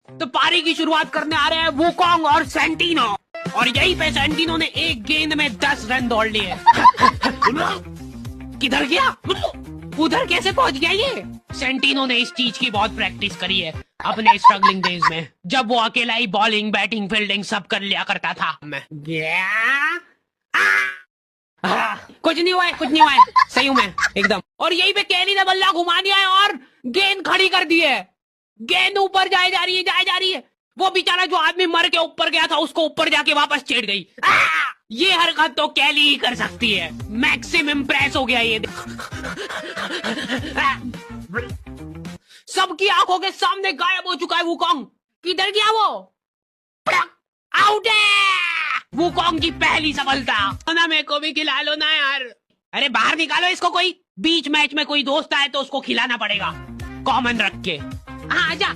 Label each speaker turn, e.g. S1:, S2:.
S1: तो पारी की शुरुआत करने आ रहे हैं वुकोंग और सेंटिनो, और यहीं पे सेंटिनो ने एक गेंद में 10 रन दौड़ लिए। किधर गया, उधर कैसे पहुंच गया ये? सेंटिनो ने इस चीज की बहुत प्रैक्टिस करी है अपने स्ट्रगलिंग डेज में, जब वो अकेला ही बॉलिंग बैटिंग फील्डिंग सब कर लिया करता था। कुछ नहीं हुआ है, कुछ नहीं हुआ है, सही हूं मैं एकदम। और यहीं पे केली ने बल्ला घुमा दिया है और गेंद खड़ी कर दी है। गेंद ऊपर जाए जा रही है, जाए जा रही है। वो बेचारा जो आदमी मर के ऊपर गया था उसको ऊपर जाके वापस चढ़ गई। ये हरकत तो केली ही कर सकती है। मैक्सिम इम्प्रेस हो गया ये। सबकी आंखों के सामने गायब हो चुका है वुकोंग। किधर गया वो? आउट है। वुकोंग की पहली सफलता। ना मेरे को भी खिला लो ना यार। अरे बाहर निकालो इसको, कोई बीच मैच में कोई दोस्त आए तो उसको खिलाना पड़ेगा कॉमन रख के। आजा।